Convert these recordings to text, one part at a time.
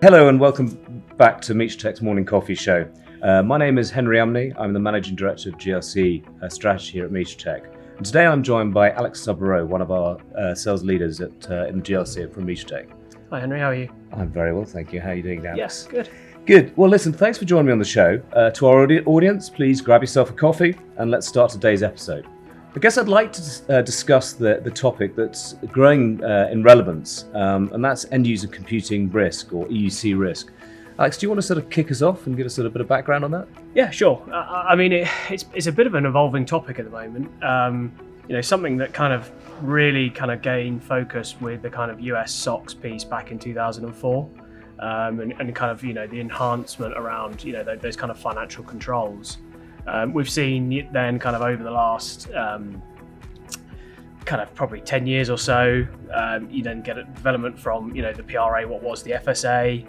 Hello and welcome back to Mitratech's Morning Coffee Show. My name is Henry Umney. I'm the Managing Director of GRC Strategy here at Mitratech. And today I'm joined by Alex Subba Row, one of our sales leaders in the GRC from Mitratech. Hi Henry, how are you? I'm very well, thank you. How are you doing, Alex? Yes, good. Good. Well, listen, thanks for joining me on the show. To our audience, please grab yourself a coffee and let's start today's episode. I guess I'd like to discuss the topic that's growing in relevance, and that's end-user computing risk, or EUC risk. Alex, do you want to sort of kick us off and give us a bit of background on that? Yeah, sure. I mean, it's a bit of an evolving topic at the moment. Something that kind of really gained focus with the kind of US SOX piece back in 2004, and kind of the enhancement around those kind of financial controls. We've seen then kind of over the last kind of probably 10 years or so, you then get a development from the PRA, what was the FSA.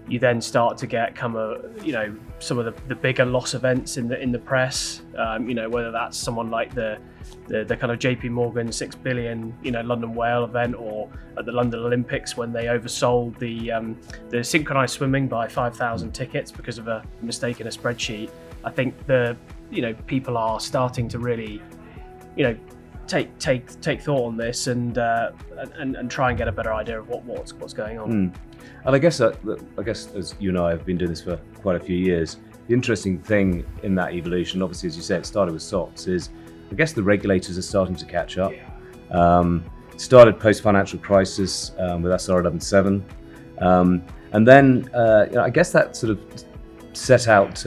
You then start to get some of the bigger loss events in the press, whether that's someone like the kind of JP Morgan 6 billion London Whale event, or at the London Olympics when they oversold the synchronized swimming by 5,000 tickets because of a mistake in a spreadsheet. I think people are starting to really take thought on this and try and get a better idea of what's going on. And I guess as you and I have been doing this for quite a few years, the interesting thing in that evolution, obviously as you said, it started with SOX, is I guess the regulators are starting to catch up. Started post-financial crisis with SR 11.7, and then I guess that sort of set out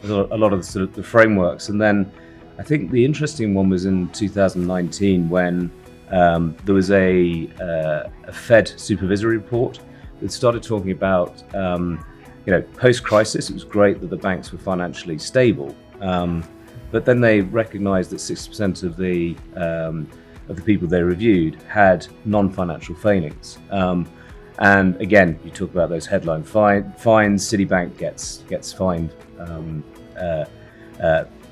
a lot of the frameworks. And then I think the interesting one was in 2019 when there was a Fed supervisory report that started talking about post-crisis. It was great that the banks were financially stable, but then they recognised that 60% of the people they reviewed had non-financial failings. And again, you talk about those headline fines. Citibank gets fined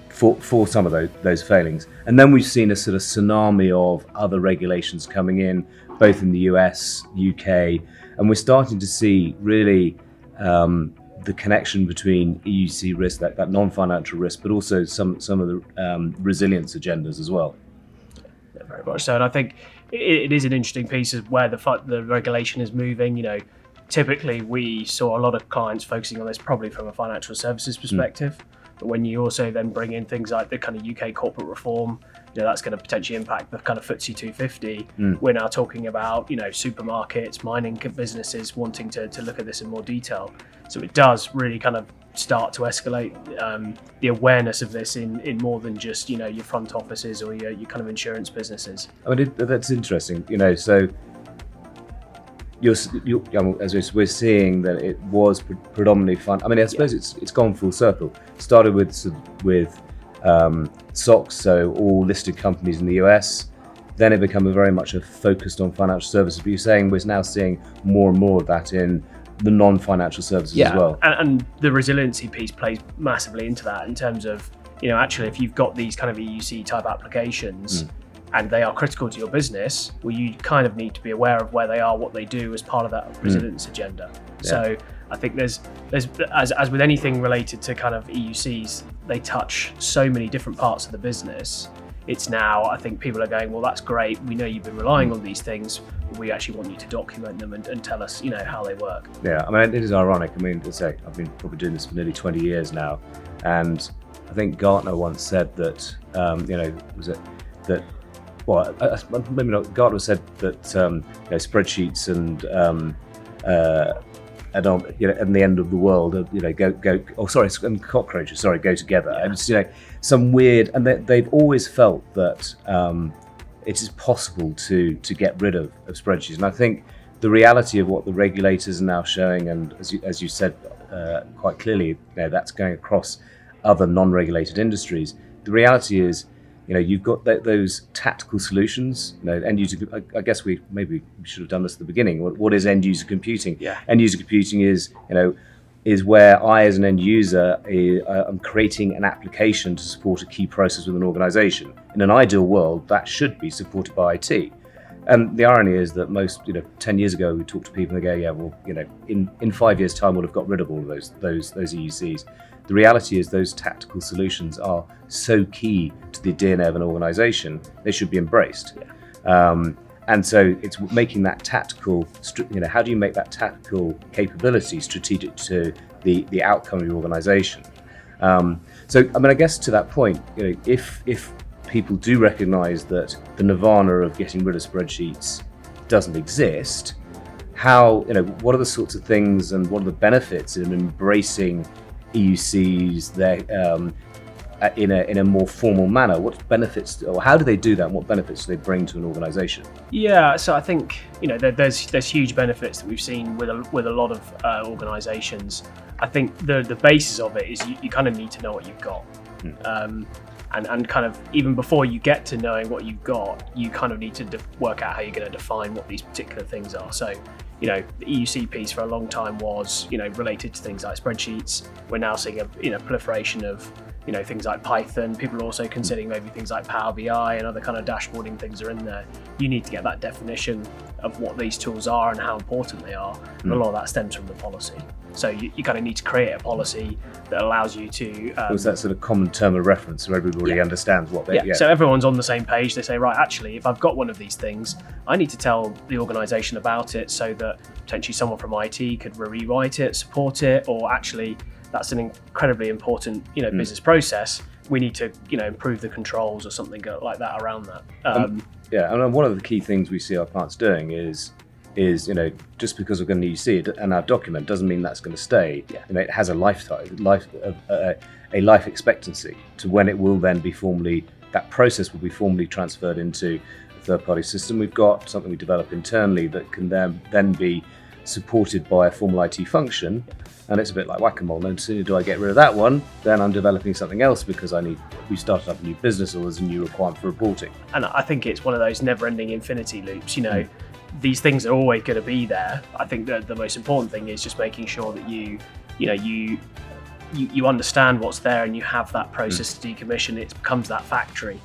for some of those failings. And then we've seen a sort of tsunami of other regulations coming in, both in the US, UK, and we're starting to see really the connection between EUC risk, that non-financial risk, but also some of the resilience agendas as well. Yeah, very much so. And I think it is an interesting piece of where the regulation is moving. Typically we saw a lot of clients focusing on this probably from a financial services perspective. But when you also then bring in things like the kind of UK corporate reform, that's going to potentially impact the kind of FTSE 250. We're now talking about, supermarkets, mining businesses wanting to look at this in more detail. So it does really kind of start to escalate the awareness of this in more than just, your front offices or your kind of insurance businesses. I mean, that's interesting, so as we're seeing that it was predominantly fun. I mean, I suppose it's gone full circle. It started with SOX, so all listed companies in the US. Then it became very much focused on financial services. But you're saying we're now seeing more and more of that in the non-financial services as well. And the resiliency piece plays massively into that in terms of, actually, if you've got these kind of EUC type applications, and they are critical to your business, well, you kind of need to be aware of where they are, what they do as part of that resilience agenda. Yeah. So I think there's as with anything related to kind of EUCs, they touch so many different parts of the business. It's now, I think people are going, well, that's great. We know you've been relying on these things, but we actually want you to document them and tell us, how they work. Yeah, I mean, it is ironic. I mean, to say, I've been probably doing this for nearly 20 years now. And I think Gartner once said that, maybe not. Gartner said that spreadsheets and the end of the world, and cockroaches, go together. Yeah. And it's, some weird, and they've always felt that it is possible to get rid of spreadsheets. And I think the reality of what the regulators are now showing, and as you said quite clearly, that's going across other non-regulated industries. The reality is, you've got those tactical solutions. End user. I guess we should have done this at the beginning. What is end user computing? Yeah. End user computing is where I, as an end user, am creating an application to support a key process with an organization. In an ideal world, that should be supported by IT. And the irony is that most, 10 years ago, we talked to people and they go, yeah, well, in 5 years' time, we'll have got rid of all of those EUCs. The reality is those tactical solutions are so key to the DNA of an organization, they should be embraced. And so it's making that tactical, how do you make that tactical capability strategic to the outcome of your organization? So, I guess to that point, if people do recognize that the nirvana of getting rid of spreadsheets doesn't exist, what are the sorts of things and what are the benefits in embracing EUCs in a more formal manner? What benefits, or how do they do that, and what benefits do they bring to an organization? Yeah, so I think there's huge benefits that we've seen with a lot of organizations. I think the basis of it is you kind of need to know what you've got. And kind of even before you get to knowing what you've got, you kind of need to work out how you're going to define what these particular things are. So, the EUC piece for a long time was, related to things like spreadsheets. We're now seeing a proliferation of, things like Python. People are also considering maybe things like Power BI and other kind of dashboarding things are in there. You need to get that definition of what these tools are and how important they are. And a lot of that stems from the policy. So you kind of need to create a policy that allows you to... was that sort of common term of reference so everybody understands what they... So everyone's on the same page. They say, right, actually, if I've got one of these things, I need to tell the organisation about it so that potentially someone from IT could rewrite it, support it, or actually that's an incredibly important, business process. We need to, improve the controls or something like that around that. And one of the key things we see our clients doing is just because we're going to see it in our document doesn't mean that's going to stay. It has a life expectancy to when it will then be that process will be formally transferred into a third-party system. We've got something we develop internally that can then be supported by a formal IT function. And it's a bit like whack-a-mole. And as soon as do I get rid of that one, then I'm developing something else because we started up a new business or there's a new requirement for reporting. And I think it's one of those never-ending infinity loops. These things are always going to be there. I think that the most important thing is just making sure that you understand what's there and you have that process to decommission. It becomes that factory.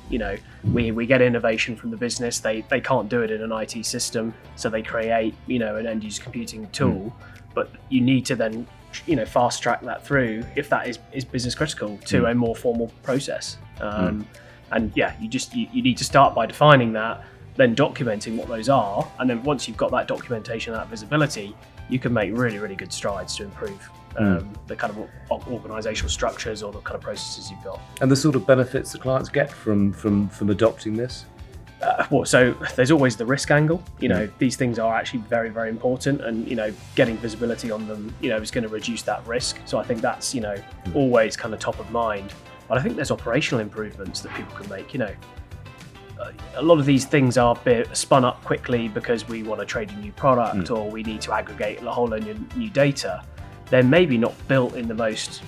We get innovation from the business. They can't do it in an IT system, so they create an end user computing tool. But you need to then fast track that through if that is business critical to a more formal process. And you need to start by defining that, then documenting what those are, and then once you've got that documentation, that visibility, you can make really, really good strides to improve the kind of organisational structures or the kind of processes you've got. And the sort of benefits the clients get from adopting this? So there's always the risk angle. These things are actually very, very important, and getting visibility on them, is going to reduce that risk. So I think that's always kind of top of mind. But I think there's operational improvements that people can make. A lot of these things are spun up quickly because we want to trade a new product or we need to aggregate a whole load of new data. They're maybe not built in the most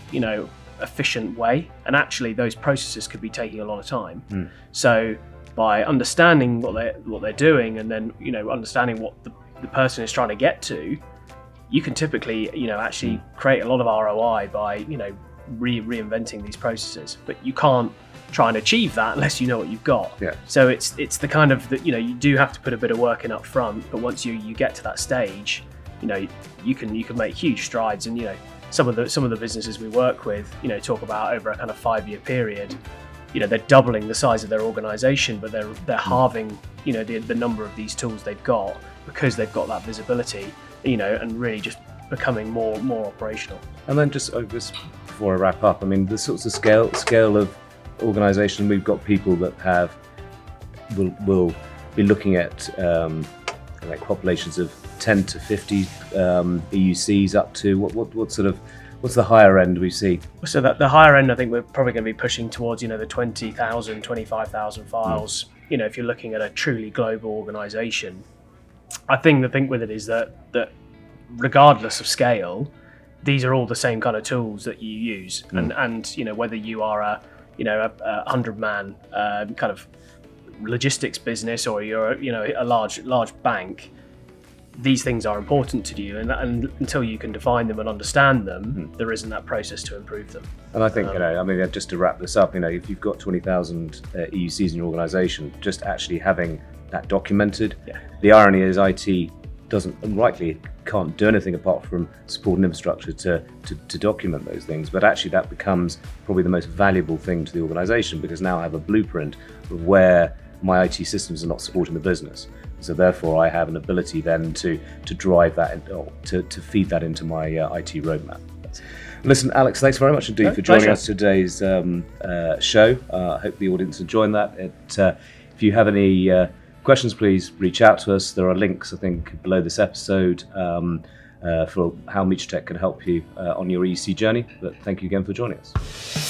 efficient way, and actually those processes could be taking a lot of time. So by understanding what they're doing and then understanding what the person is trying to get to, you can typically actually create a lot of ROI by reinventing these processes. But you can't try and achieve that unless you know what you've got. So it's the kind of that you do have to put a bit of work in up front, but once you get to that stage, you can make huge strides. And some of the businesses we work with talk about over a kind of 5-year period, they're doubling the size of their organization, but they're halving the number of these tools they've got because they've got that visibility, and really just becoming more operational. And then just before I wrap up, the sorts of scale of organization, we've got people that will be looking at like populations of 10 to 50 EUCs up to what's the higher end we see? So that the higher end, I think we're probably going to be pushing towards the 20,000, 25,000 files. If you're looking at a truly global organization, I think the thing with it is that regardless of scale, these are all the same kind of tools that you use, and whether you are a 100-man kind of logistics business or you're a large bank, these things are important to you, and until you can define them and understand them, there isn't that process to improve them. And I think just to wrap this up, if you've got 20,000 EUCs in your organisation, just actually having that documented. Yeah. The irony is IT doesn't, and rightly can't do anything apart from support and infrastructure to document those things, but actually that becomes probably the most valuable thing to the organization, because now I have a blueprint of where my IT systems are not supporting the business. So therefore I have an ability then to drive that, to feed that into my IT roadmap. Listen, Alex, thanks very much indeed for joining us today's show. I hope the audience enjoyed that. If you have any questions, please reach out to us. There are links, I think, below this episode for how Mitratech can help you on your EC journey. But thank you again for joining us.